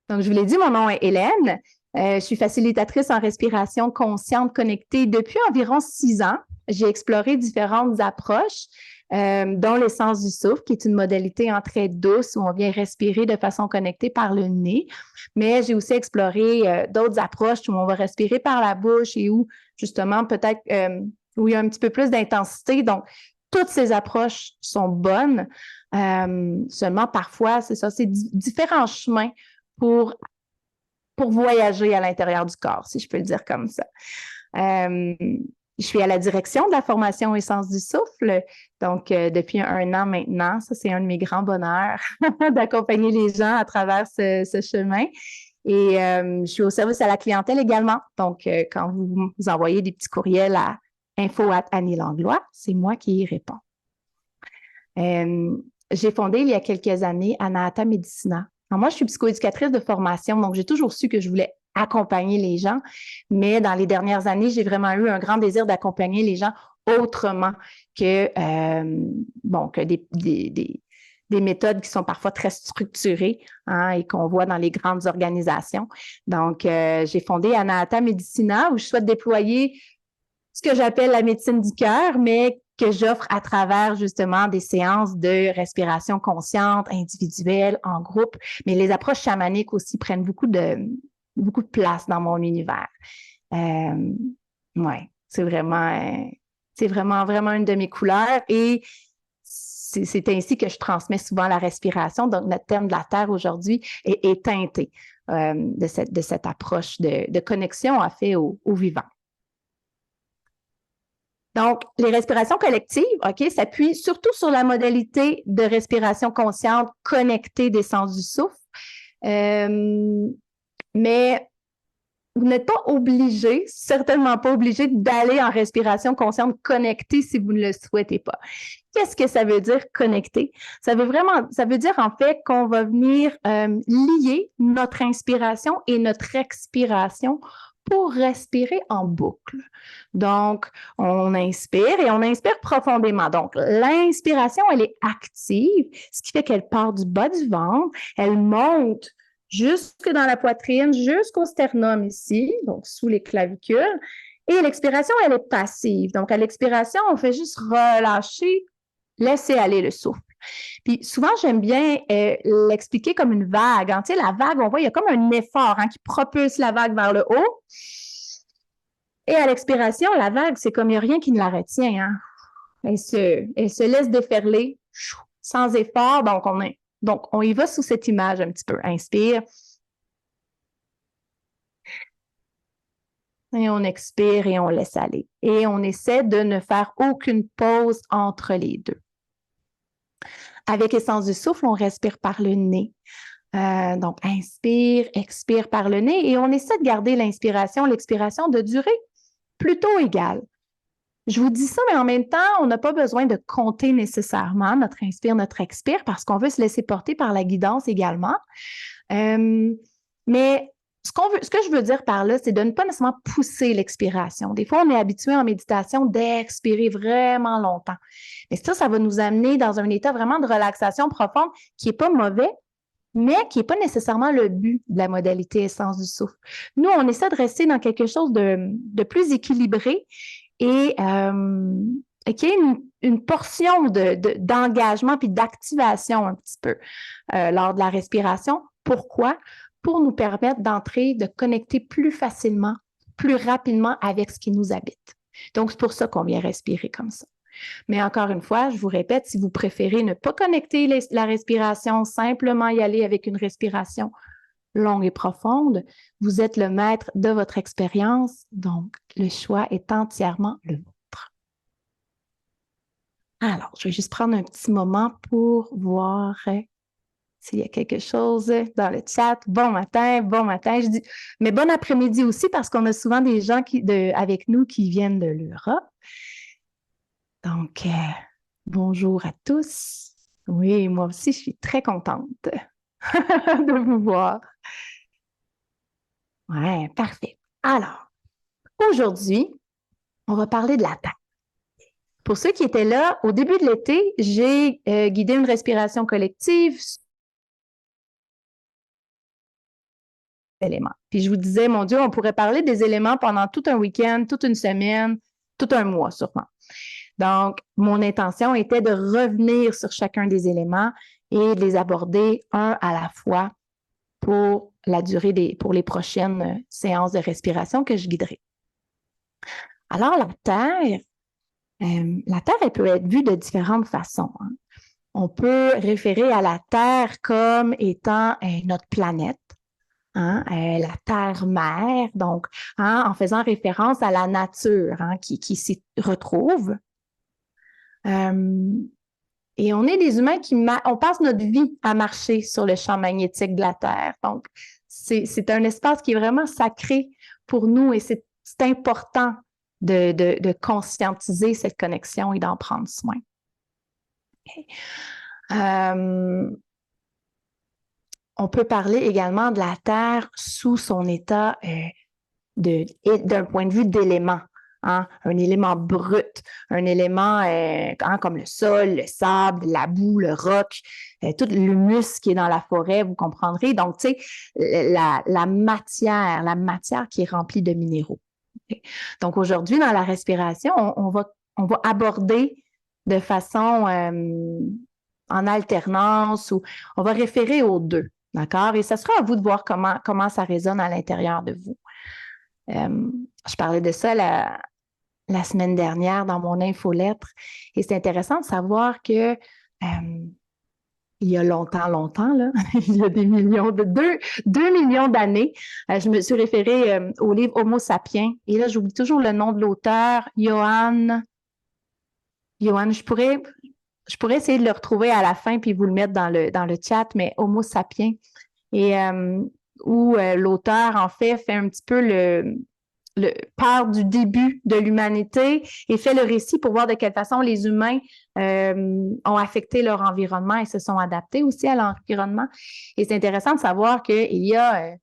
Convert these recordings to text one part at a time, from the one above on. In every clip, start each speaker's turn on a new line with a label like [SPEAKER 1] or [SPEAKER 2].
[SPEAKER 1] Donc, je vous l'ai dit, mon nom est Hélène. Je suis facilitatrice en respiration consciente connectée depuis environ 6 ans. J'ai exploré différentes approches, dont l'essence du souffle, qui est une modalité en très douce où on vient respirer de façon connectée par le nez. Mais j'ai aussi exploré d'autres approches où on va respirer par la bouche et où, justement, peut-être où il y a un petit peu plus d'intensité. Donc, toutes ces approches sont bonnes. Seulement, parfois, c'est ça, c'est différents chemins pour, pour voyager à l'intérieur du corps, si je peux le dire comme ça. Je suis à la direction de la formation Essence du souffle, donc depuis 1 an maintenant. Ça, c'est un de mes grands bonheurs d'accompagner les gens à travers ce chemin. Et je suis au service à la clientèle également. Donc, quand vous envoyez des petits courriels à info@annielanglois, c'est moi qui y réponds. J'ai fondé il y a quelques années Anahata Medicina. Alors moi, je suis psychoéducatrice de formation, donc j'ai toujours su que je voulais accompagner les gens, mais dans les dernières années, j'ai vraiment eu un grand désir d'accompagner les gens autrement que, que des méthodes qui sont parfois très structurées et qu'on voit dans les grandes organisations. Donc, j'ai fondé Anahata Medicina où je souhaite déployer ce que j'appelle la médecine du cœur, mais que j'offre à travers justement des séances de respiration consciente, individuelle, en groupe. Mais les approches chamaniques aussi prennent beaucoup de place dans mon univers. Ouais, c'est vraiment une de mes couleurs et c'est ainsi que je transmets souvent la respiration. Donc, notre thème de la Terre aujourd'hui est teinté de cette approche de connexion, en fait, au vivant. Donc, les respirations collectives, OK, s'appuient surtout sur la modalité de respiration consciente connectée des sens du souffle. Mais vous n'êtes pas obligé, certainement pas obligé d'aller en respiration consciente connectée si vous ne le souhaitez pas. Qu'est-ce que ça veut dire connecter? Ça veut dire en fait qu'on va venir lier notre inspiration et notre expiration pour respirer en boucle. Donc, on inspire et on inspire profondément. Donc, l'inspiration, elle est active, ce qui fait qu'elle part du bas du ventre, elle monte jusque dans la poitrine, jusqu'au sternum ici, donc sous les clavicules. Et l'expiration, elle est passive. Donc, à l'expiration, on fait juste relâcher, laisser aller le souffle. Puis souvent, j'aime bien l'expliquer comme une vague. Tu sais, la vague, on voit, il y a comme un effort qui propulse la vague vers le haut. Et à l'expiration, la vague, c'est comme il n'y a rien qui ne la retient. Elle se laisse déferler sans effort. Donc, on y va sous cette image un petit peu. Inspire. Et on expire et on laisse aller. Et on essaie de ne faire aucune pause entre les deux. Avec Essence du souffle, on respire par le nez. Donc, inspire, expire par le nez et on essaie de garder l'expiration de durée plutôt égale. Je vous dis ça, mais en même temps, on n'a pas besoin de compter nécessairement notre inspire, notre expire parce qu'on veut se laisser porter par la guidance également. Mais ce que je veux dire par là, c'est de ne pas nécessairement pousser l'expiration. Des fois, on est habitué en méditation d'expirer vraiment longtemps. Mais ça va nous amener dans un état vraiment de relaxation profonde qui n'est pas mauvais, mais qui n'est pas nécessairement le but de la modalité essence du souffle. Nous, on essaie de rester dans quelque chose de plus équilibré et qui est une portion d'engagement puis d'activation un petit peu lors de la respiration. Pourquoi? Pour nous permettre de connecter plus facilement, plus rapidement avec ce qui nous habite. Donc, c'est pour ça qu'on vient respirer comme ça. Mais encore une fois, je vous répète, si vous préférez ne pas connecter la respiration, simplement y aller avec une respiration longue et profonde, vous êtes le maître de votre expérience, donc le choix est entièrement le vôtre. Alors, je vais juste prendre un petit moment pour voir s'il y a quelque chose dans le chat. Bon matin, je dis, mais bon après-midi aussi parce qu'on a souvent des gens avec nous qui viennent de l'Europe. Donc, bonjour à tous. Oui, moi aussi, je suis très contente de vous voir. Ouais, parfait. Alors, aujourd'hui, on va parler de la Terre. Pour ceux qui étaient là, au début de l'été, j'ai guidé une respiration collective éléments. Puis je vous disais, mon Dieu, on pourrait parler des éléments pendant tout un week-end, toute une semaine, tout un mois sûrement. Donc, mon intention était de revenir sur chacun des éléments et de les aborder un à la fois pour la durée pour les prochaines séances de respiration que je guiderai. Alors, la Terre, elle peut être vue de différentes façons. Hein. On peut référer à la Terre comme étant notre planète, hein, la Terre-mère, donc hein, en faisant référence à la nature hein, qui s'y retrouve. Et on est des humains on passe notre vie à marcher sur le champ magnétique de la Terre. Donc, c'est un espace qui est vraiment sacré pour nous et c'est important de conscientiser cette connexion et d'en prendre soin. Okay. On peut parler également de la Terre sous son état d'un point de vue d'élément. Hein, un élément brut, un élément hein, comme le sol, le sable, la boue, le roc, tout l'humus qui est dans la forêt, vous comprendrez. Donc, tu sais, la matière qui est remplie de minéraux. Okay. Donc, aujourd'hui, dans la respiration, on va aborder de façon en alternance ou on va référer aux deux, d'accord? Et ce sera à vous de voir comment ça résonne à l'intérieur de vous. Je parlais de ça la semaine dernière dans mon infolettre et c'est intéressant de savoir que il y a longtemps, là, il y a des millions 2 millions d'années, je me suis référée au livre Homo sapiens et là, j'oublie toujours le nom de l'auteur, Johann, je pourrais essayer de le retrouver à la fin puis vous le mettre dans le chat, mais Homo sapiens et où l'auteur, en fait un petit peu part du début de l'humanité et fait le récit pour voir de quelle façon les humains ont affecté leur environnement et se sont adaptés aussi à l'environnement. Et c'est intéressant de savoir qu'il y a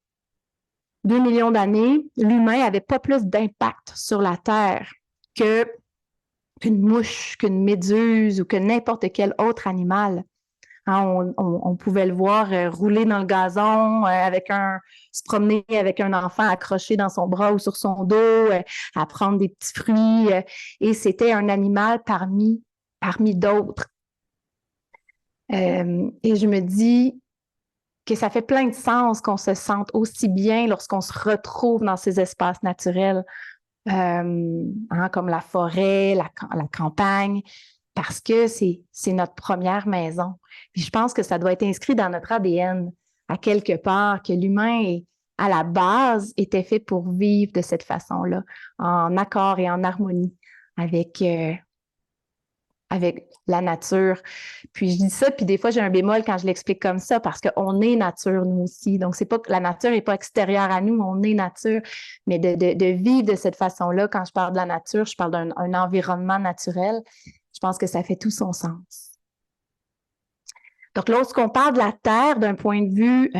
[SPEAKER 1] 2 millions d'années, l'humain n'avait pas plus d'impact sur la Terre qu'une mouche, qu'une méduse ou que n'importe quel autre animal. Hein, on pouvait le voir rouler dans le gazon, se promener avec un enfant accroché dans son bras ou sur son dos, à prendre des petits fruits. Et c'était un animal parmi d'autres. Et je me dis que ça fait plein de sens qu'on se sente aussi bien lorsqu'on se retrouve dans ces espaces naturels, hein, comme la forêt, la campagne, parce que c'est notre première maison. Puis je pense que ça doit être inscrit dans notre ADN, à quelque part, que l'humain, à la base, était fait pour vivre de cette façon-là, en accord et en harmonie avec la nature. Puis je dis ça, puis des fois, j'ai un bémol quand je l'explique comme ça, parce qu'on est nature, nous aussi. Donc, c'est pas que la nature n'est pas extérieure à nous, on est nature. Mais de vivre de cette façon-là, quand je parle de la nature, je parle d'un environnement naturel. Je pense que ça fait tout son sens. Donc, lorsqu'on parle de la Terre d'un point de vue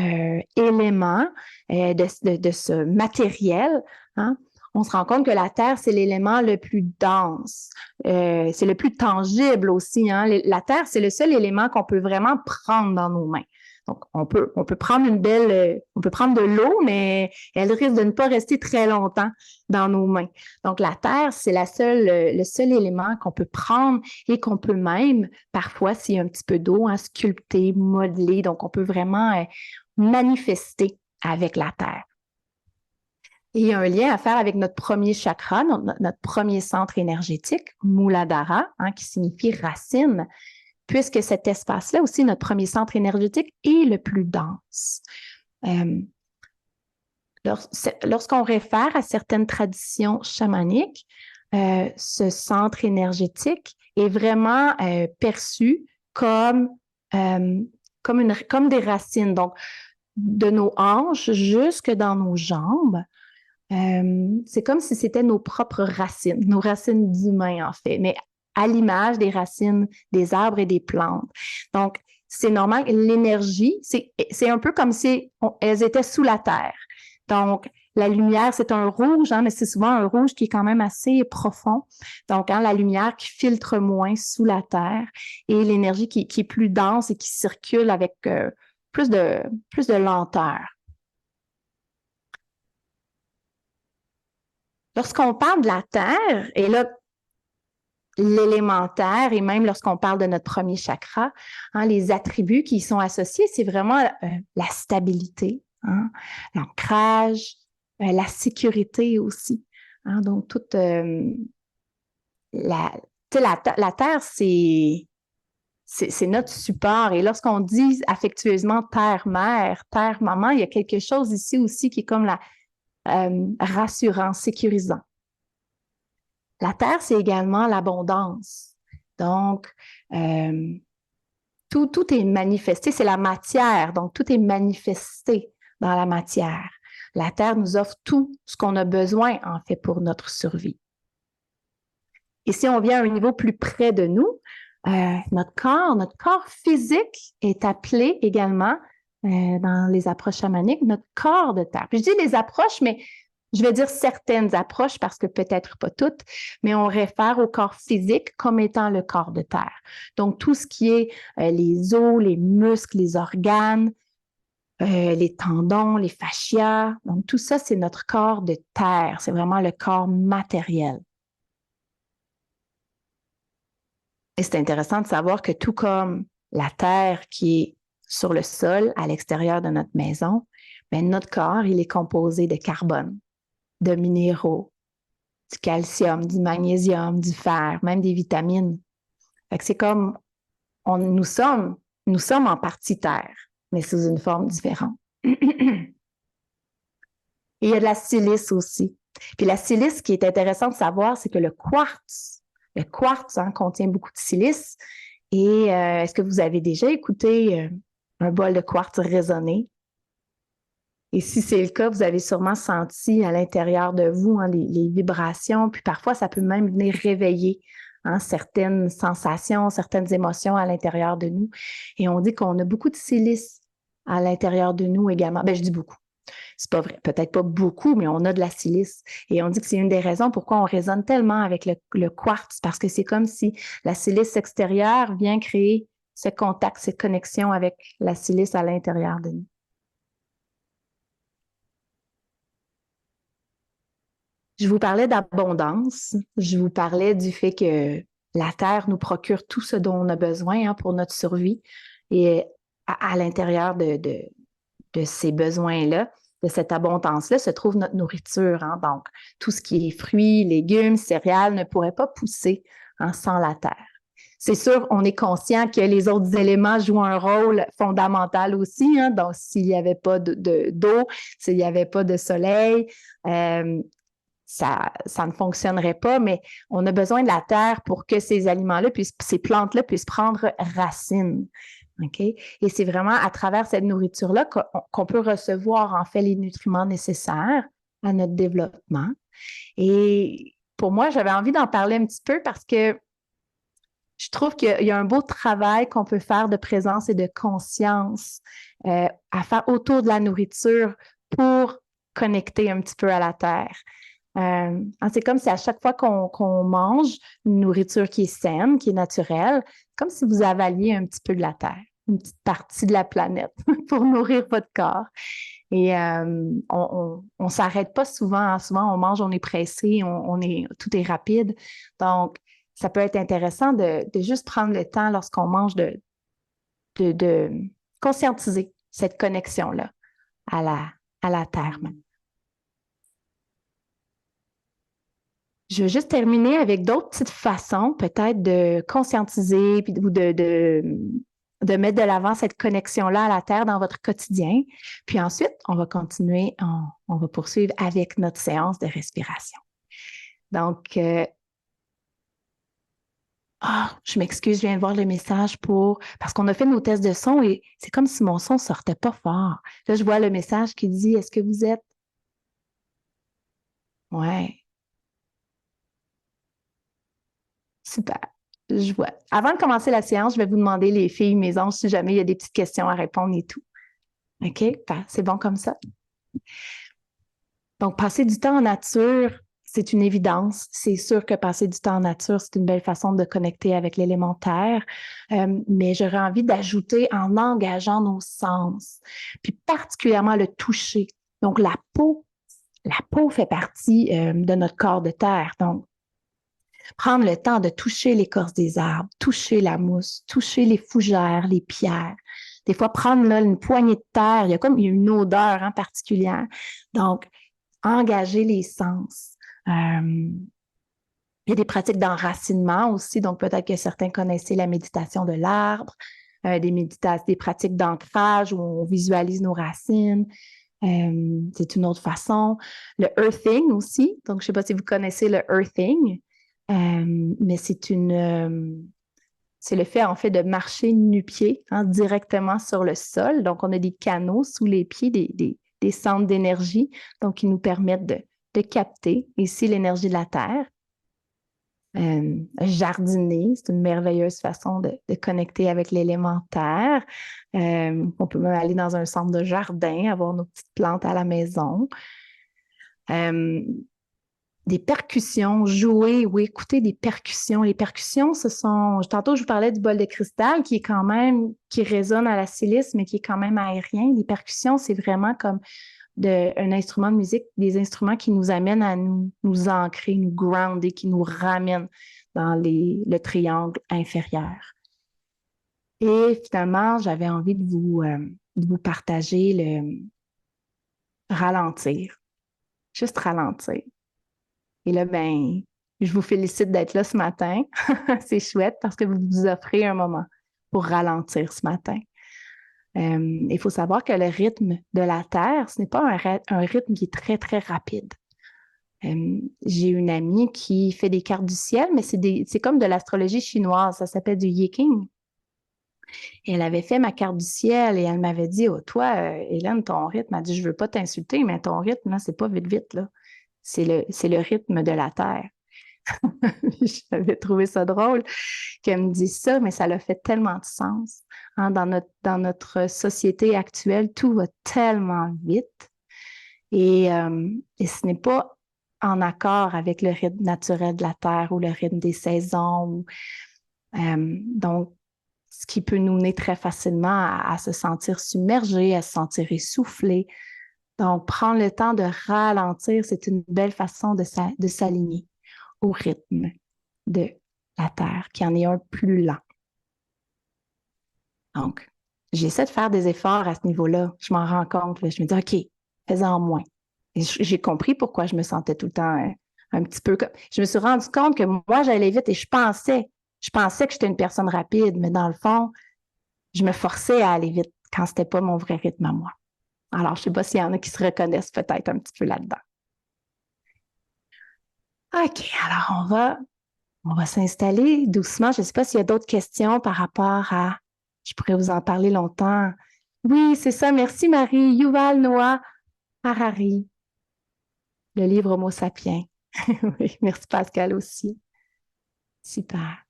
[SPEAKER 1] élément, de ce matériel, hein, on se rend compte que la Terre, c'est l'élément le plus dense. C'est le plus tangible aussi. Hein. La Terre, c'est le seul élément qu'on peut vraiment prendre dans nos mains. Donc, on peut prendre on peut prendre de l'eau, mais elle risque de ne pas rester très longtemps dans nos mains. Donc, la Terre, c'est le seul élément qu'on peut prendre et qu'on peut même, parfois, s'il y a un petit peu d'eau, hein, sculpter, modeler. Donc, on peut vraiment manifester avec la Terre. Et il y a un lien à faire avec notre premier chakra, notre premier centre énergétique, Muladhara, hein, qui signifie racine, puisque cet espace-là aussi, notre premier centre énergétique, est le plus dense. Lorsqu'on réfère à certaines traditions chamaniques, ce centre énergétique est vraiment perçu comme des racines. Donc, de nos hanches jusque dans nos jambes, c'est comme si c'était nos propres racines, nos racines d'humains en fait, mais à l'image des racines des arbres et des plantes. Donc, c'est normal, l'énergie, c'est un peu comme si elles étaient sous la terre. Donc, la lumière, c'est un rouge, hein, mais c'est souvent un rouge qui est quand même assez profond. Donc, hein, la lumière qui filtre moins sous la terre et l'énergie qui est plus dense et qui circule avec plus de lenteur. Lorsqu'on parle de la Terre, et là, l'élémentaire, et même lorsqu'on parle de notre premier chakra, hein, les attributs qui y sont associés, c'est vraiment la stabilité, hein, l'ancrage, la sécurité aussi. Hein, donc, toute la Terre, c'est notre support. Et lorsqu'on dit affectueusement terre-mère, terre-maman, il y a quelque chose ici aussi qui est comme rassurant, sécurisant. La terre, c'est également l'abondance. Donc, tout est manifesté, c'est la matière, donc tout est manifesté dans la matière. La terre nous offre tout ce qu'on a besoin, en fait, pour notre survie. Et si on vient à un niveau plus près de nous, notre corps physique est appelé également, dans les approches chamaniques, notre corps de terre. Puis je dis les approches, mais je vais dire certaines approches parce que peut-être pas toutes, mais on réfère au corps physique comme étant le corps de terre. Donc, tout ce qui est les os, les muscles, les organes, les tendons, les fascias, donc tout ça, c'est notre corps de terre. C'est vraiment le corps matériel. Et c'est intéressant de savoir que tout comme la terre qui est sur le sol, à l'extérieur de notre maison, bien, notre corps, il est composé de carbone, de minéraux, du calcium, du magnésium, du fer, même des vitamines. Fait que c'est comme nous sommes en partie terre, mais sous une forme différente. Et il y a de la silice aussi. Puis la silice, ce qui est intéressant de savoir, c'est que le quartz hein, contient beaucoup de silice. Et est-ce que vous avez déjà écouté un bol de quartz résonner? Et si c'est le cas, vous avez sûrement senti à l'intérieur de vous hein, les vibrations, puis parfois ça peut même venir réveiller hein, certaines sensations, certaines émotions à l'intérieur de nous. Et on dit qu'on a beaucoup de silice à l'intérieur de nous également. Bien, je dis beaucoup. C'est pas vrai, peut-être pas beaucoup, mais on a de la silice. Et on dit que c'est une des raisons pourquoi on résonne tellement avec le quartz, parce que c'est comme si la silice extérieure vient créer ce contact, cette connexion avec la silice à l'intérieur de nous. Je vous parlais d'abondance, je vous parlais du fait que la Terre nous procure tout ce dont on a besoin hein, pour notre survie. Et à l'intérieur de ces besoins-là, de cette abondance-là, se trouve notre nourriture. Hein. Donc, tout ce qui est fruits, légumes, céréales ne pourrait pas pousser hein, sans la terre. C'est sûr, on est conscient que les autres éléments jouent un rôle fondamental aussi. Hein. Donc, s'il n'y avait pas d'eau, s'il n'y avait pas de soleil, ça ne fonctionnerait pas, mais on a besoin de la terre pour que ces aliments-là, ces plantes-là puissent prendre racine. Okay? Et c'est vraiment à travers cette nourriture-là qu'on peut recevoir en fait les nutriments nécessaires à notre développement. Et pour moi, j'avais envie d'en parler un petit peu parce que je trouve qu'il y a un beau travail qu'on peut faire de présence et de conscience à faire autour de la nourriture pour connecter un petit peu à la terre. C'est comme si à chaque fois qu'on mange une nourriture qui est saine, qui est naturelle, comme si vous avaliez un petit peu de la terre, une petite partie de la planète pour nourrir votre corps. Et on ne s'arrête pas souvent. Hein. Souvent, on mange, on est pressé, tout est rapide. Donc, ça peut être intéressant de juste prendre le temps lorsqu'on mange de conscientiser cette connexion-là à la terre. Je veux juste terminer avec d'autres petites façons, peut-être de conscientiser ou de mettre de l'avant cette connexion-là à la Terre dans votre quotidien. Puis ensuite, on va continuer, on va poursuivre avec notre séance de respiration. Donc, je m'excuse, je viens de voir le message parce qu'on a fait nos tests de son et c'est comme si mon son ne sortait pas fort. Là, je vois le message qui dit, est-ce que vous êtes? Ouais. Super. Je vois. Avant de commencer la séance, je vais vous demander, les filles, mes anges, si jamais il y a des petites questions à répondre et tout. OK? C'est bon comme ça? Donc, passer du temps en nature, c'est une évidence. C'est sûr que passer du temps en nature, c'est une belle façon de connecter avec l'élémentaire. Mais j'aurais envie d'ajouter en engageant nos sens, puis particulièrement le toucher. Donc, la peau, la peau fait partie de notre corps de terre. Donc, prendre le temps de toucher l'écorce des arbres, toucher la mousse, toucher les fougères, les pierres. Des fois, prendre là, une poignée de terre, il y a une odeur particulière. Donc, engager les sens. Il y a des pratiques d'enracinement aussi, donc peut-être que certains connaissaient la méditation de l'arbre, des pratiques d'ancrage où on visualise nos racines. C'est une autre façon. Le earthing aussi, donc je ne sais pas si vous connaissez le earthing, mais c'est le fait en fait de marcher nu-pied directement sur le sol. Donc on a des canaux sous les pieds, des centres d'énergie, donc qui nous permettent de capter ici l'énergie de la terre. Jardiner, c'est une merveilleuse façon de connecter avec l'élémentaire. On peut même aller dans un centre de jardin, avoir nos petites plantes à la maison. Des percussions, jouer ou écouter des percussions. Les percussions, tantôt je vous parlais du bol de cristal qui résonne à la silice, mais qui est quand même aérien. Les percussions, c'est vraiment comme un instrument de musique, des instruments qui nous amènent à nous ancrer, nous grounder, qui nous ramènent dans le triangle inférieur. Et finalement, j'avais envie de vous partager le ralentir, juste ralentir. Et là, je vous félicite d'être là ce matin. C'est chouette parce que vous vous offrez un moment pour ralentir ce matin. Il faut savoir que le rythme de la Terre, ce n'est pas un rythme qui est très, très rapide. J'ai une amie qui fait des cartes du ciel, mais c'est comme de l'astrologie chinoise, ça s'appelle du Yiking. Et elle avait fait ma carte du ciel et elle m'avait dit, oh, toi, Hélène, ton rythme, elle dit, je ne veux pas t'insulter, mais ton rythme, là, c'est pas vite, vite, là. C'est le rythme de la Terre. J'avais trouvé ça drôle qu'elle me dise ça, mais ça l'a fait tellement de sens. Dans notre société actuelle, tout va tellement vite et ce n'est pas en accord avec le rythme naturel de la Terre ou le rythme des saisons. Donc, ce qui peut nous mener très facilement à se sentir submergé, à se sentir essoufflé. Donc, prendre le temps de ralentir, c'est une belle façon de s'aligner au rythme de la Terre, qui en est un plus lent. Donc, j'essaie de faire des efforts à ce niveau-là. Je m'en rends compte. Là. Je me dis, OK, fais-en moins. Et j'ai compris pourquoi je me sentais tout le temps un petit peu comme... Je me suis rendu compte que moi, j'allais vite et je pensais que j'étais une personne rapide, mais dans le fond, je me forçais à aller vite quand c'était pas mon vrai rythme à moi. Alors, je ne sais pas s'il y en a qui se reconnaissent peut-être un petit peu là-dedans. OK, alors on va s'installer doucement. Je ne sais pas s'il y a d'autres questions par rapport à... Je pourrais vous en parler longtemps. Oui, c'est ça. Merci, Marie. Yuval Noah Harari, le livre Homo sapiens. Oui, merci, Pascal, aussi. Super.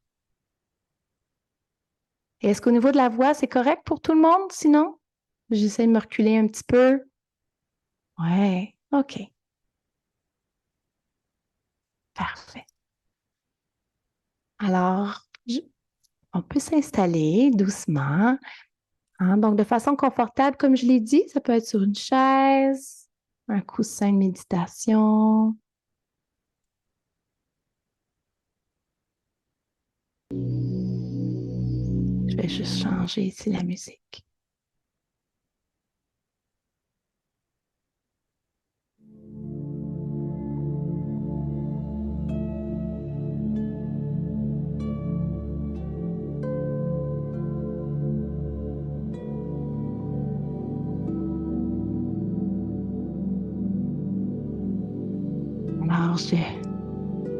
[SPEAKER 1] Et est-ce qu'au niveau de la voix, c'est correct pour tout le monde, sinon? J'essaie de me reculer un petit peu. Ouais, OK. Parfait. Alors, on peut s'installer doucement. Donc, de façon confortable, comme je l'ai dit, ça peut être sur une chaise, un coussin de méditation. Je vais juste changer ici la musique. Alors, je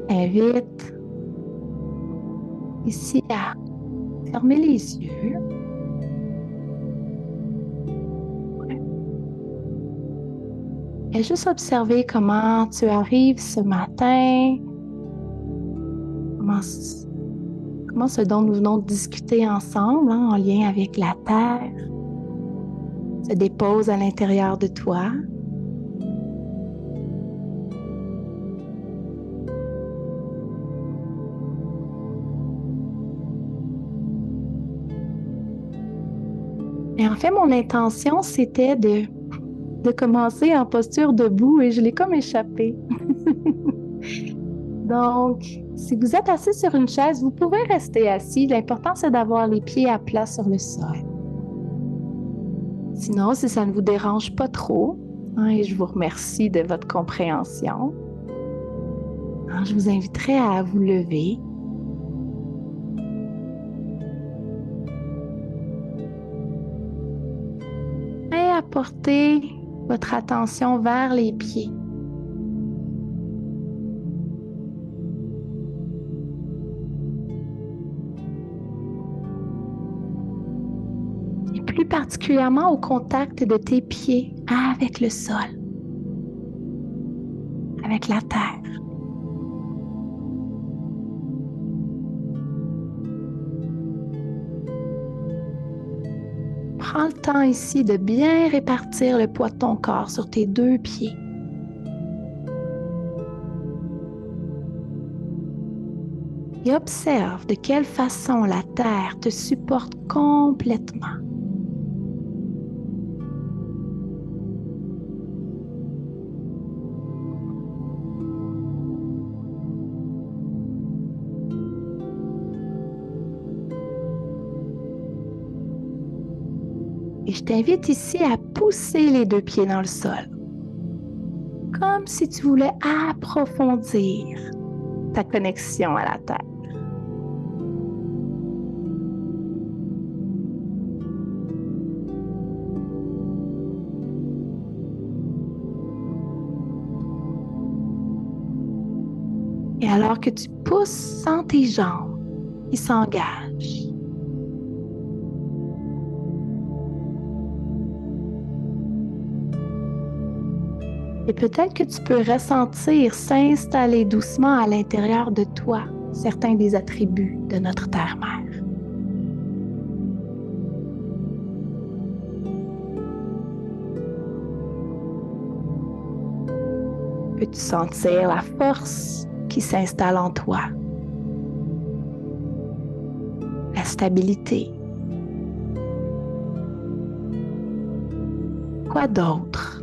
[SPEAKER 1] invite ici à fermer les yeux. Et juste observer comment tu arrives ce matin, comment ce dont nous venons de discuter ensemble, en lien avec la Terre, se dépose à l'intérieur de toi. Et en fait, mon intention, c'était de de commencer en posture debout et je l'ai comme échappé. Donc, si vous êtes assis sur une chaise, vous pouvez rester assis. L'important, c'est d'avoir les pieds à plat sur le sol. Sinon, si ça ne vous dérange pas trop, et je vous remercie de votre compréhension, je vous inviterai à vous lever. Et à porter votre attention vers les pieds. Et plus particulièrement au contact de tes pieds avec le sol, avec la terre. Prends le temps ici de bien répartir le poids de ton corps sur tes deux pieds. Et observe de quelle façon la terre te supporte complètement. Et je t'invite ici à pousser les deux pieds dans le sol, comme si tu voulais approfondir ta connexion à la terre. Et alors que tu pousses, sens tes jambes qui s'engagent. Et peut-être que tu peux ressentir s'installer doucement à l'intérieur de toi certains des attributs de notre Terre-Mère. Peux-tu sentir la force qui s'installe en toi? La stabilité. Quoi d'autre?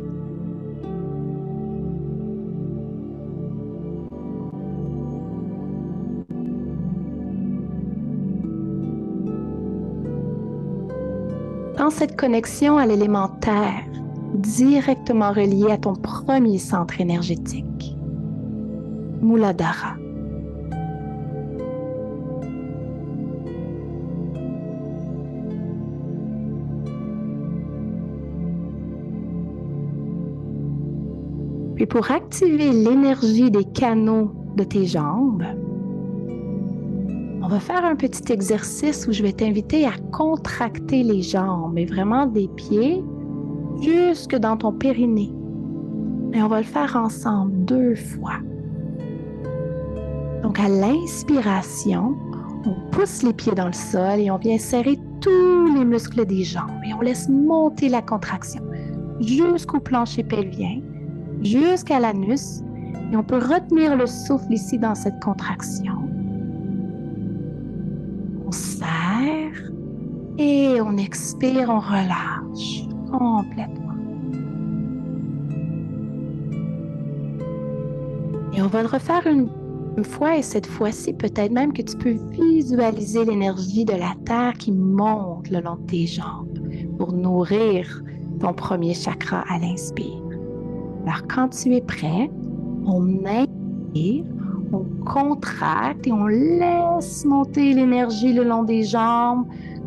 [SPEAKER 1] Dans cette connexion à l'élément terre, directement relié à ton premier centre énergétique, Muladhara. Puis pour activer l'énergie des canaux de tes jambes, on va faire un petit exercice où je vais t'inviter à contracter les jambes, et vraiment des pieds jusque dans ton périnée. Et on va le faire ensemble 2 fois. Donc à l'inspiration, on pousse les pieds dans le sol et on vient serrer tous les muscles des jambes et on laisse monter la contraction jusqu'au plancher pelvien, jusqu'à l'anus, et on peut retenir le souffle ici dans cette contraction. On serre et on expire, on relâche complètement. Et on va le refaire une fois, et cette fois-ci, peut-être même que tu peux visualiser l'énergie de la terre qui monte le long de tes jambes pour nourrir ton premier chakra à l'inspire. Alors, quand tu es prêt, on inspire, on contracte et on laisse monter l'énergie le long des jambes,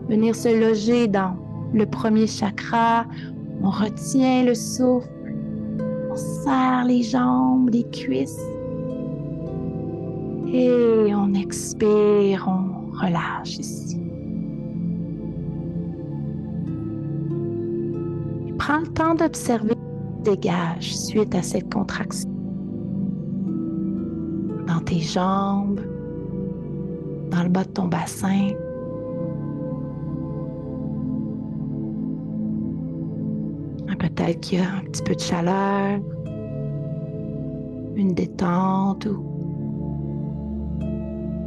[SPEAKER 1] venir se loger dans le premier chakra. On retient le souffle, on serre les jambes, les cuisses. Et on expire, on relâche ici. Et prends le temps d'observer le dégage suite à cette contraction. Dans tes jambes, dans le bas de ton bassin. Peut-être qu'il y a un petit peu de chaleur, une détente ou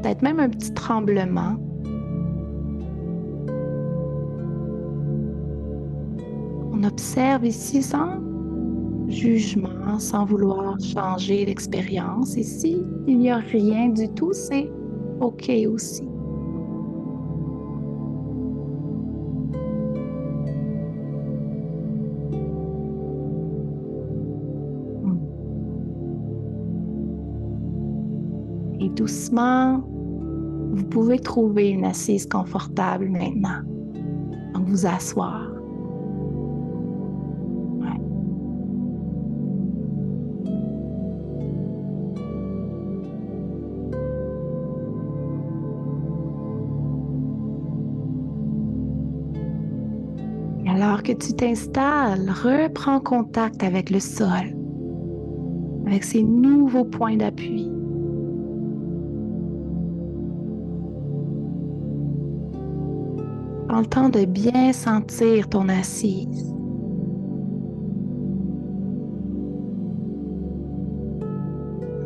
[SPEAKER 1] peut-être même un petit tremblement. On observe ici sans jugement, sans vouloir changer l'expérience. Et s'il n'y a rien du tout, c'est OK aussi. Et doucement, vous pouvez trouver une assise confortable maintenant. Donc, vous asseoir. Ouais. Et alors que tu t'installes, reprends contact avec le sol, avec ces nouveaux points d'appui. Prends le temps de bien sentir ton assise.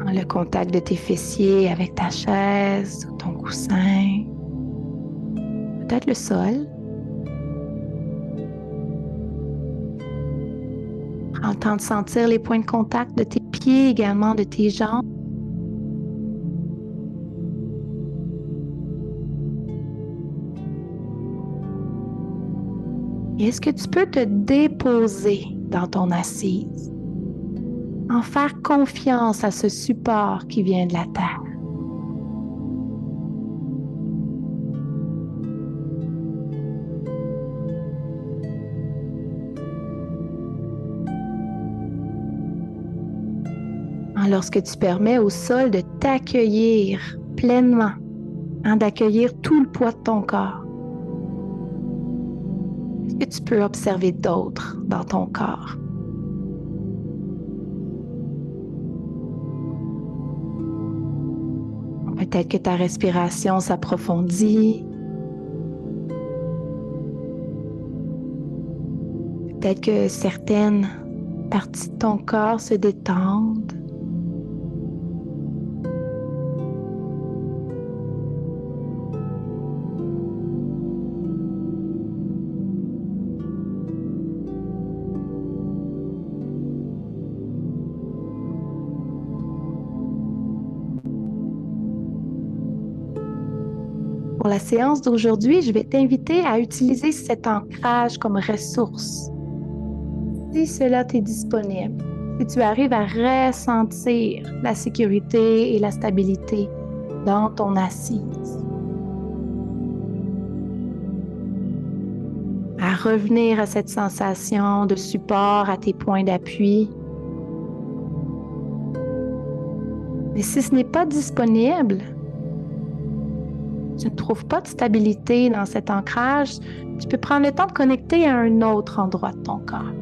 [SPEAKER 1] Le contact de tes fessiers avec ta chaise ou ton coussin, peut-être le sol. Prends le temps de sentir les points de contact de tes pieds, également de tes jambes. Et est-ce que tu peux te déposer dans ton assise, en faire confiance à ce support qui vient de la terre? Lorsque tu permets au sol de t'accueillir pleinement, d'accueillir tout le poids de ton corps, est-ce que tu peux observer d'autres dans ton corps? Peut-être que ta respiration s'approfondit. Peut-être que certaines parties de ton corps se détendent. Pour la séance d'aujourd'hui, je vais t'inviter à utiliser cet ancrage comme ressource. Si cela t'est disponible, si tu arrives à ressentir la sécurité et la stabilité dans ton assise, à revenir à cette sensation de support à tes points d'appui. Mais si ce n'est pas disponible, tu ne trouves pas de stabilité dans cet ancrage, tu peux prendre le temps de connecter à un autre endroit de ton corps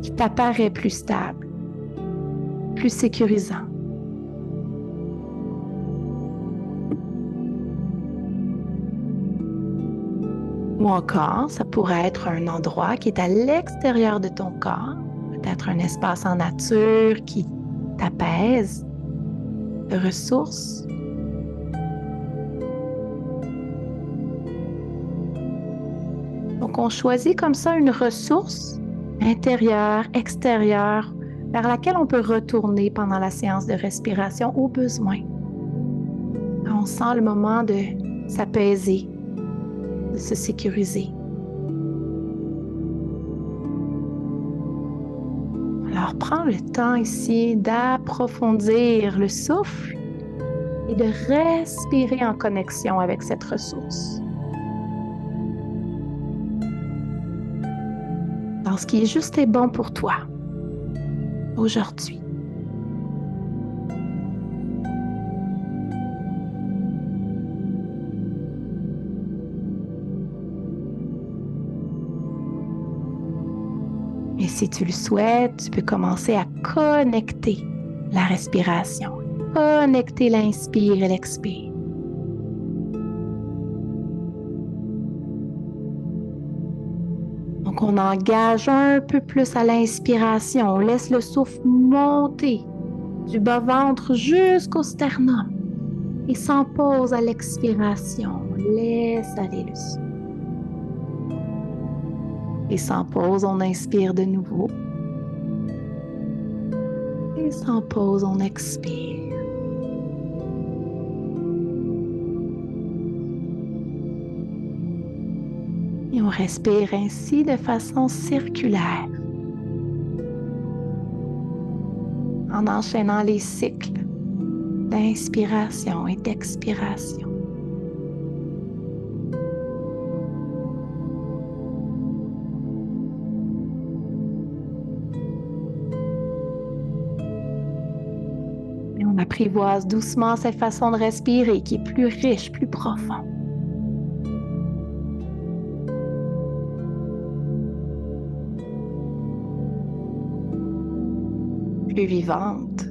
[SPEAKER 1] qui t'apparaît plus stable, plus sécurisant. Ou encore, ça pourrait être un endroit qui est à l'extérieur de ton corps, peut-être un espace en nature qui t'apaise, de ressources. Donc, on choisit comme ça une ressource intérieure, extérieure, vers laquelle on peut retourner pendant la séance de respiration au besoin. On sent le moment de s'apaiser, de se sécuriser. Alors, prends le temps ici d'approfondir le souffle et de respirer en connexion avec cette ressource. Dans ce qui est juste et bon pour toi, aujourd'hui. Et si tu le souhaites, tu peux commencer à connecter la respiration, connecter l'inspire et l'expire. Donc, on engage un peu plus à l'inspiration. On laisse le souffle monter du bas-ventre jusqu'au sternum et s'empose à l'expiration. On laisse aller le souffle. Et sans pause, on inspire de nouveau. Et sans pause, on expire. Et on respire ainsi de façon circulaire, en enchaînant les cycles d'inspiration et d'expiration. Et on apprivoise doucement cette façon de respirer qui est plus riche, plus profonde. Plus vivante.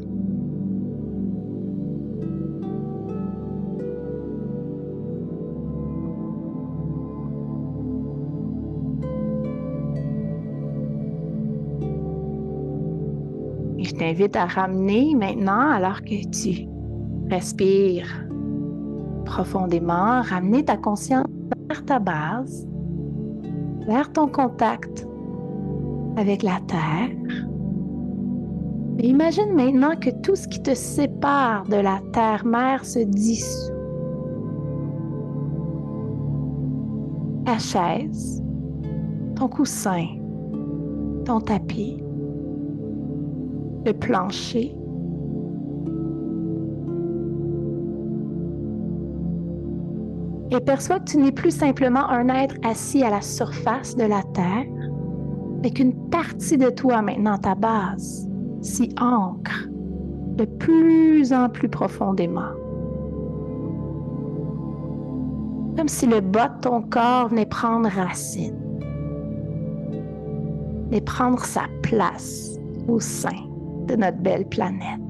[SPEAKER 1] Et je t'invite à ramener maintenant, alors que tu respires profondément, ramener ta conscience vers ta base, vers ton contact avec la terre. Et imagine maintenant que tout ce qui te sépare de la terre-mère se dissout. Ta chaise, ton coussin, ton tapis, le plancher. Et perçois que tu n'es plus simplement un être assis à la surface de la terre, mais qu'une partie de toi maintenant, ta base, s'y ancre de plus en plus profondément. Comme si le bas de ton corps venait prendre racine, venait prendre sa place au sein de notre belle planète.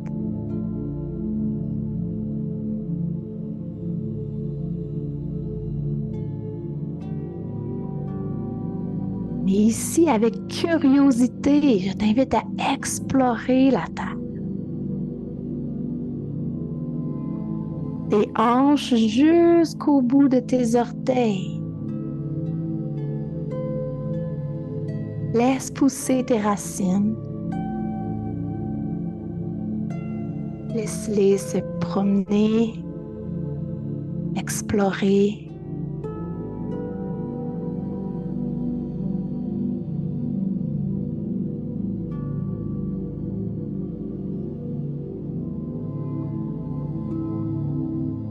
[SPEAKER 1] Mais ici, avec curiosité, je t'invite à explorer la terre. Tes hanches jusqu'au bout de tes orteils. Laisse pousser tes racines. Laisse-les se promener, explorer.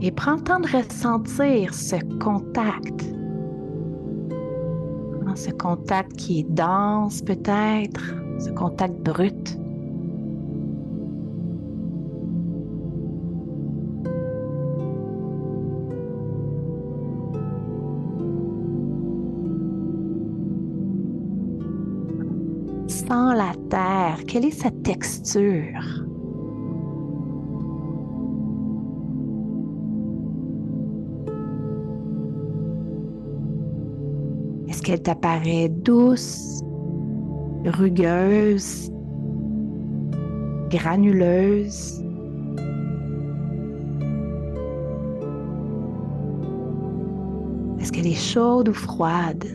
[SPEAKER 1] Et prends le temps de ressentir ce contact. Ce contact qui est dense peut-être, ce contact brut. Sens la terre, quelle est sa texture? Est-ce qu'elle t'apparaît douce, rugueuse, granuleuse? Est-ce qu'elle est chaude ou froide?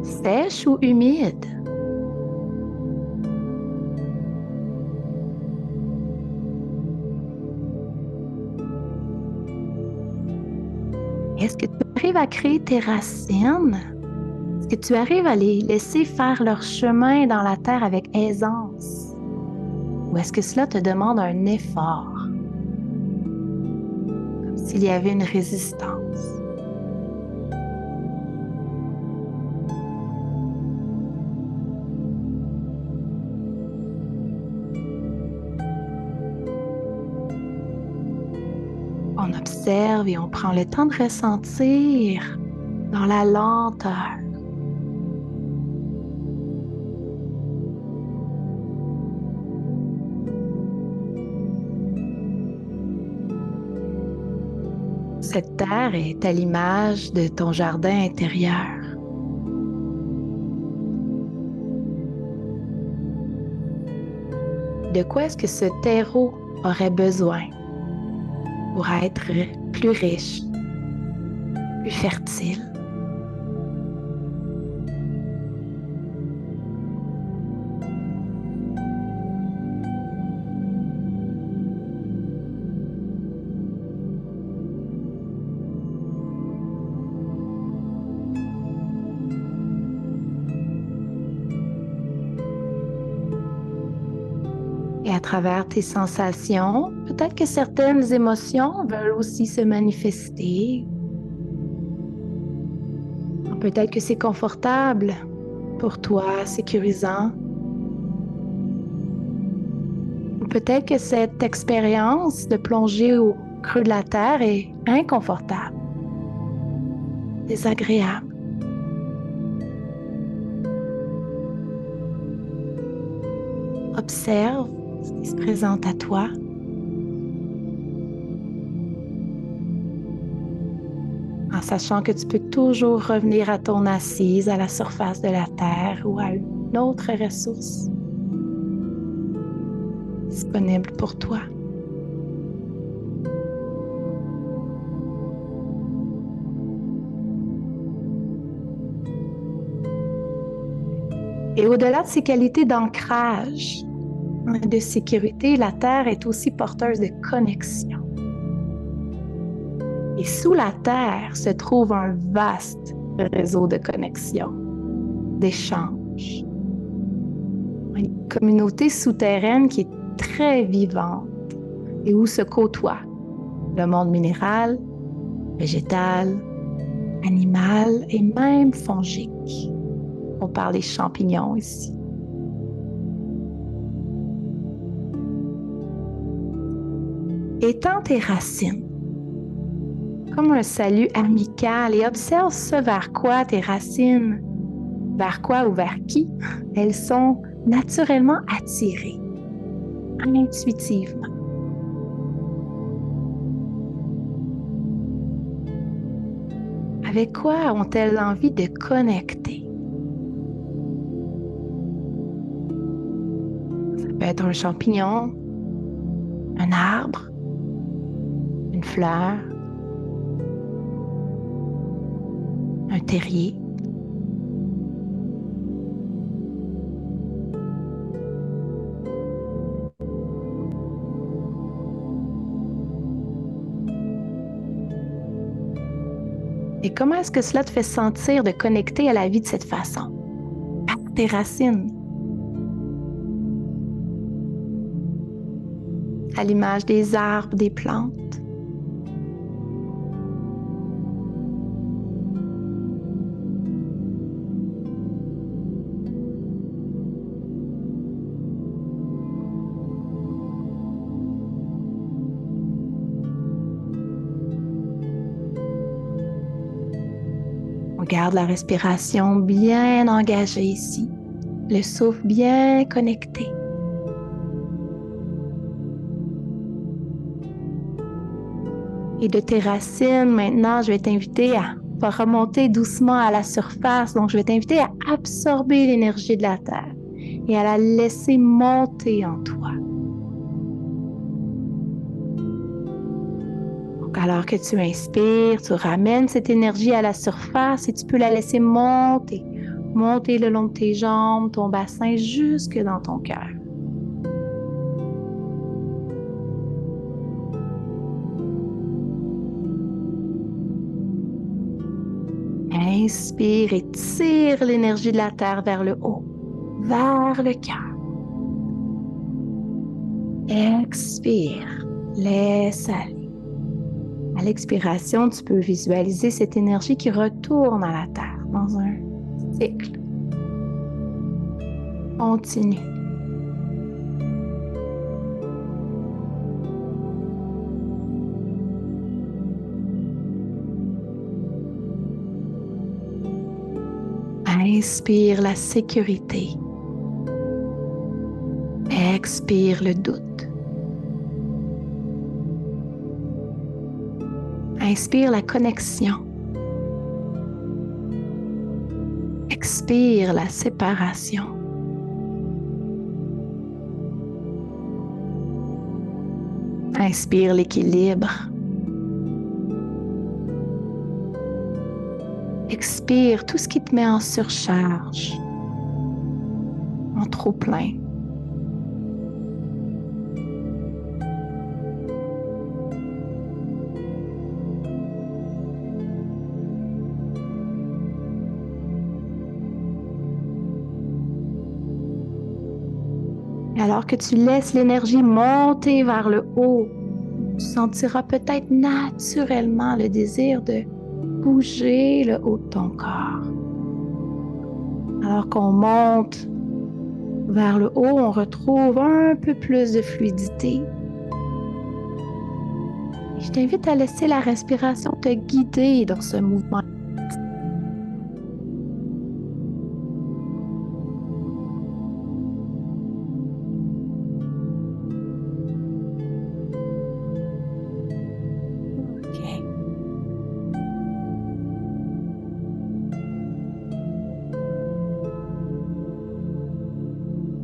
[SPEAKER 1] Sèche ou humide? Est-ce que tu arrives à créer tes racines? Est-ce que tu arrives à les laisser faire leur chemin dans la terre avec aisance? Ou est-ce que cela te demande un effort? Comme s'il y avait une résistance. On observe et on prend le temps de ressentir dans la lenteur. Cette terre est à l'image de ton jardin intérieur. De quoi est-ce que ce terreau aurait besoin pour être plus riche, plus fertile? travers tes sensations, peut-être que certaines émotions veulent aussi se manifester. Peut-être que c'est confortable pour toi, sécurisant. Peut-être que cette expérience de plonger au creux de la terre est inconfortable, désagréable. Observe ce qui se présente à toi. En sachant que tu peux toujours revenir à ton assise, à la surface de la terre ou à une autre ressource disponible pour toi. Et au-delà de ces qualités d'ancrage, de sécurité, la Terre est aussi porteuse de connexion. Et sous la Terre se trouve un vaste réseau de connexions, d'échanges. Une communauté souterraine qui est très vivante et où se côtoient le monde minéral, végétal, animal et même fongique. On parle des champignons ici. Étends tes racines comme un salut amical et observe ce vers quoi tes racines, vers quoi ou vers qui elles sont naturellement attirées, intuitivement. Avec quoi ont-elles envie de connecter? Ça peut être un champignon, un arbre, une fleur, un terrier. Et comment est-ce que cela te fait sentir de connecter à la vie de cette façon? Par tes racines. À l'image des arbres, des plantes. On garde la respiration bien engagée ici, le souffle bien connecté. Et de tes racines, maintenant, je vais t'inviter à remonter doucement à la surface. Donc, je vais t'inviter à absorber l'énergie de la Terre et à la laisser monter en toi. Donc, alors que tu inspires, tu ramènes cette énergie à la surface et tu peux la laisser monter, monter le long de tes jambes, ton bassin, jusque dans ton cœur. Inspire et tire l'énergie de la Terre vers le haut, vers le cœur. Expire, laisse aller. À l'expiration, tu peux visualiser cette énergie qui retourne à la Terre dans un cycle. Continue. Inspire la sécurité. Expire le doute. Inspire la connexion. Expire la séparation. Inspire l'équilibre. Expire tout ce qui te met en surcharge, en trop plein. Alors que tu laisses l'énergie monter vers le haut, tu sentiras peut-être naturellement le désir de bouger le haut de ton corps. Alors qu'on monte vers le haut, on retrouve un peu plus de fluidité. Et je t'invite à laisser la respiration te guider dans ce mouvement. OK.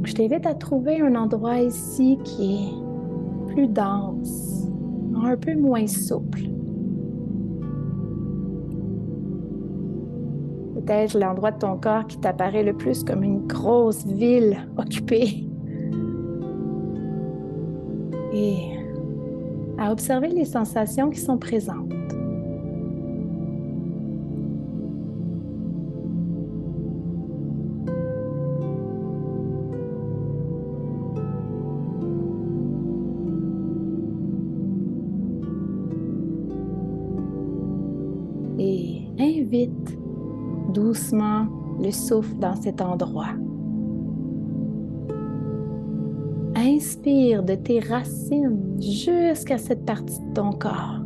[SPEAKER 1] Je t'invite à trouver un endroit ici qui est plus dense, un peu moins souple. Peut-être l'endroit de ton corps qui t'apparaît le plus comme une grosse ville occupée. Et à observer les sensations qui sont présentes. Et invite doucement le souffle dans cet endroit. Inspire de tes racines jusqu'à cette partie de ton corps.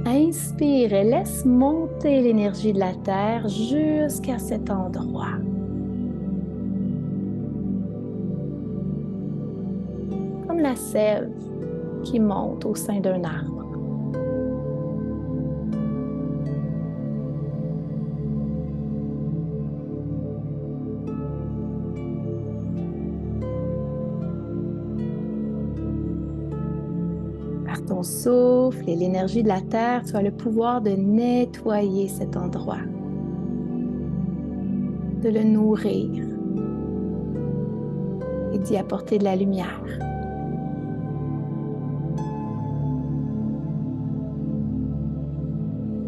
[SPEAKER 1] Inspire et laisse monter l'énergie de la terre jusqu'à cet endroit. Comme la sève qui monte au sein d'un arbre. Par ton souffle et l'énergie de la terre, tu as le pouvoir de nettoyer cet endroit, de le nourrir et d'y apporter de la lumière.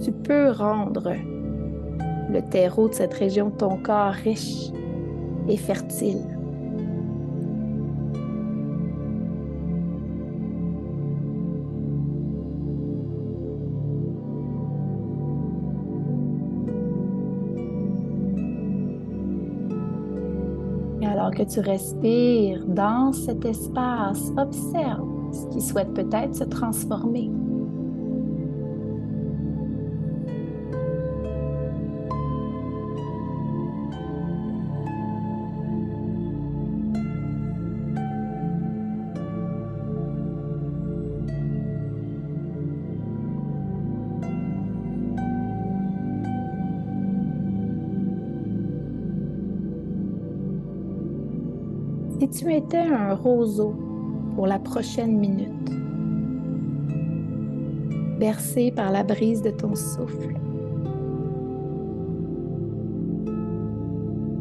[SPEAKER 1] Tu peux rendre le terreau de cette région de ton corps riche et fertile. Et alors que tu respires dans cet espace, observe ce qui souhaite peut-être se transformer. Si tu étais un roseau pour la prochaine minute, bercé par la brise de ton souffle,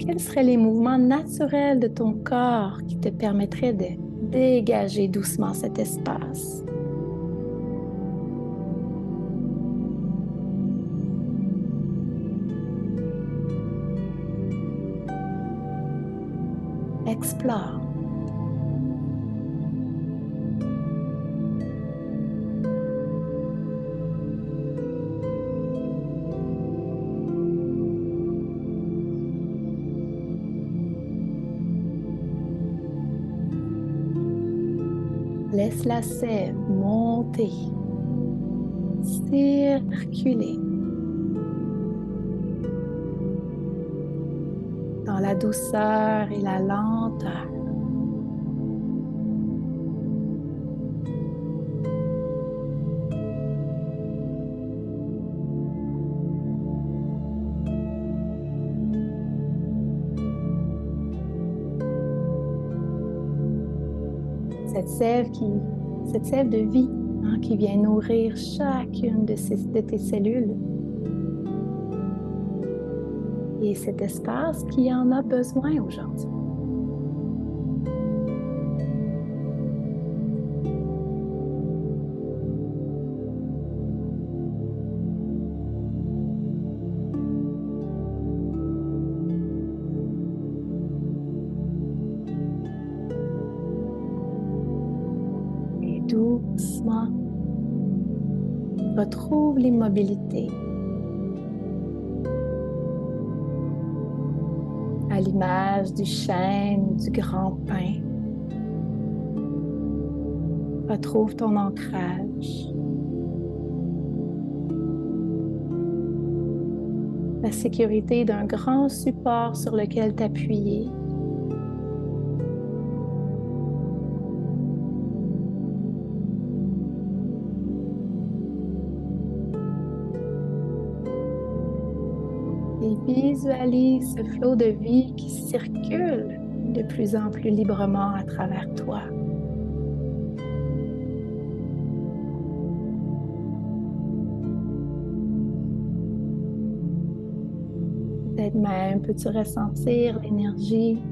[SPEAKER 1] quels seraient les mouvements naturels de ton corps qui te permettraient de dégager doucement cet espace? Explore. Laisse la sève monter, circuler dans la douceur et la lenteur. Cette sève de vie qui vient nourrir chacune de tes cellules. Et cet espace qui en a besoin aujourd'hui. doucement, retrouve l'immobilité. À l'image du chêne ou du grand pin. Retrouve ton ancrage. La sécurité d'un grand support sur lequel t'appuyer. Et visualise ce flot de vie qui circule de plus en plus librement à travers toi. Peut-être même peux-tu ressentir l'énergie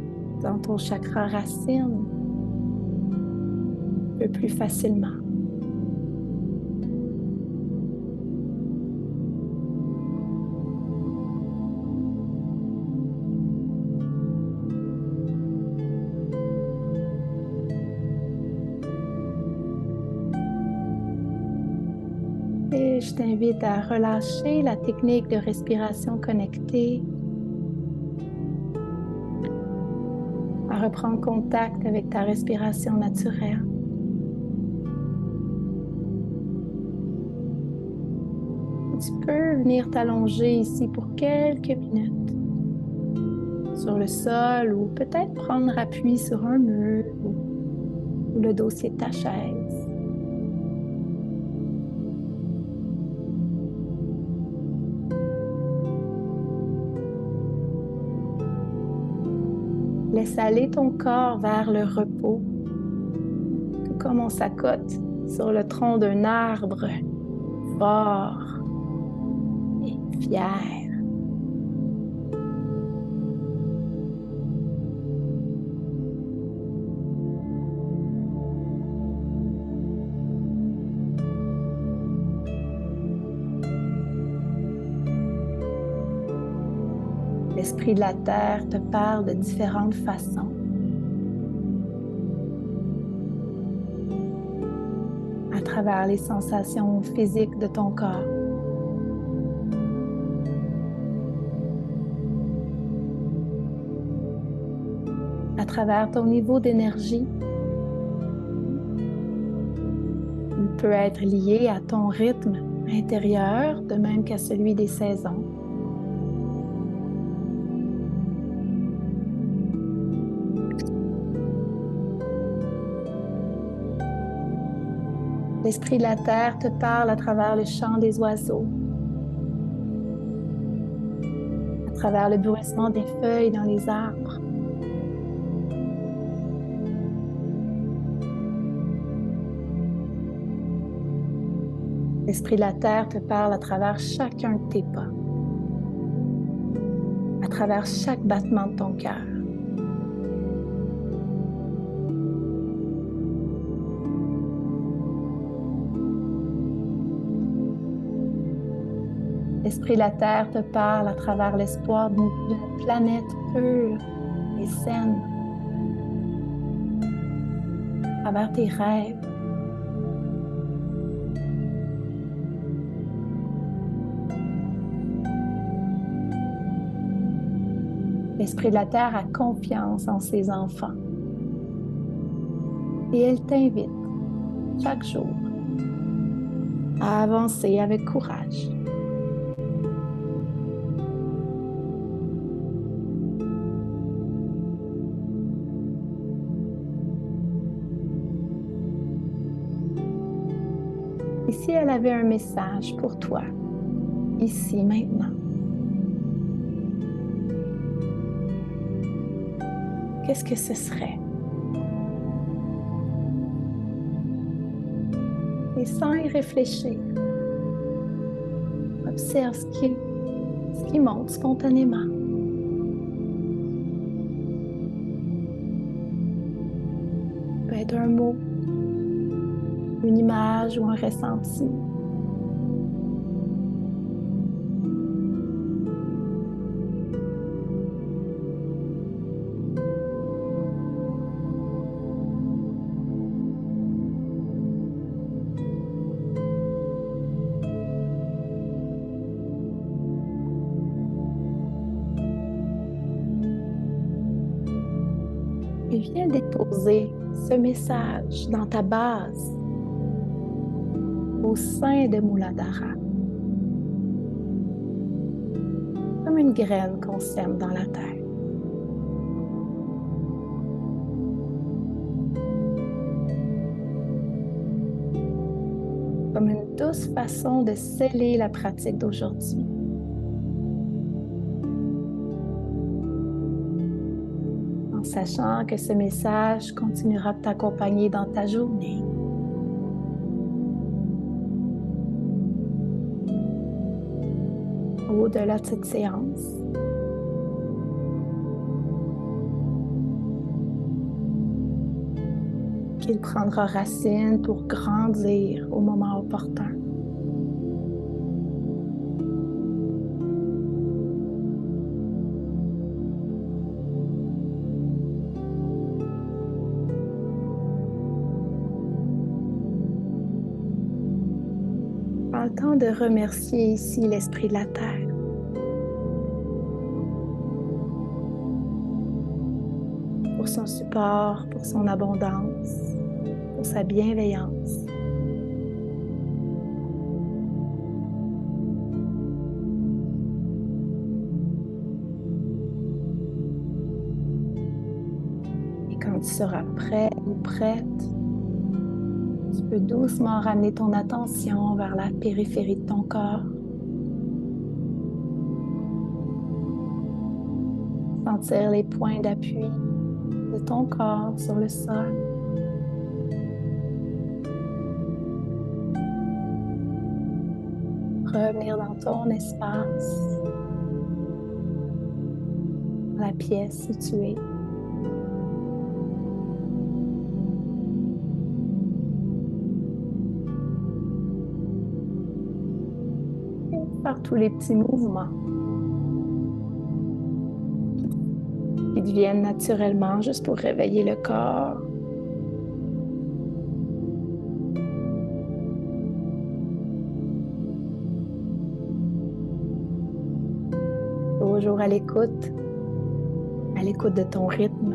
[SPEAKER 1] dans ton chakra racine un peu plus facilement. Et je t'invite à relâcher la technique de respiration connectée, à reprendre contact avec ta respiration naturelle. Tu peux venir t'allonger ici pour quelques minutes sur le sol ou peut-être prendre appui sur un mur ou le dossier de ta chaise. Laisse aller ton corps vers le repos, tout comme on s'accote sur le tronc d'un arbre fort et fier. L'esprit de la terre te parle de différentes façons. À travers les sensations physiques de ton corps. À travers ton niveau d'énergie. Il peut être lié à ton rythme intérieur, de même qu'à celui des saisons. L'esprit de la terre te parle à travers le chant des oiseaux, à travers le bruissement des feuilles dans les arbres. L'esprit de la terre te parle à travers chacun de tes pas, à travers chaque battement de ton cœur. L'esprit de la terre te parle à travers l'espoir d'une planète pure et saine, à travers tes rêves. L'esprit de la terre a confiance en ses enfants et elle t'invite chaque jour à avancer avec courage. Et si elle avait un message pour toi, ici, maintenant? Qu'est-ce que ce serait? Et sans y réfléchir, observe ce qui monte spontanément. Ça peut être un mot, une image ou un ressenti. Viens déposer ce message dans ta base, au sein de Muladhara, comme une graine qu'on sème dans la terre. Comme une douce façon de sceller la pratique d'aujourd'hui. En sachant que ce message continuera de t'accompagner dans ta journée. Au-delà de cette séance. Qu'il prendra racine pour grandir au moment opportun. Prends le temps de remercier ici l'Esprit de la Terre. Pour son support, pour son abondance, pour sa bienveillance. Et quand tu seras prêt ou prête, tu peux doucement ramener ton attention vers la périphérie de ton corps. Sentir les points d'appui de ton corps sur le sol. Revenir dans ton espace, la pièce où tu es. Et faire tous les petits mouvements qui deviennent naturellement juste pour réveiller le corps. Toujours à l'écoute de ton rythme.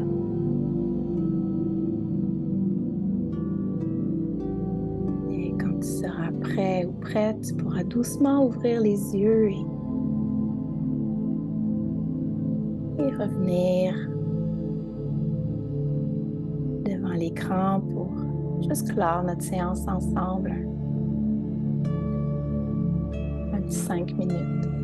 [SPEAKER 1] Et quand tu seras prêt ou prête, tu pourras doucement ouvrir les yeux et revenir devant l'écran pour juste clore notre séance ensemble. Un petit 5 minutes.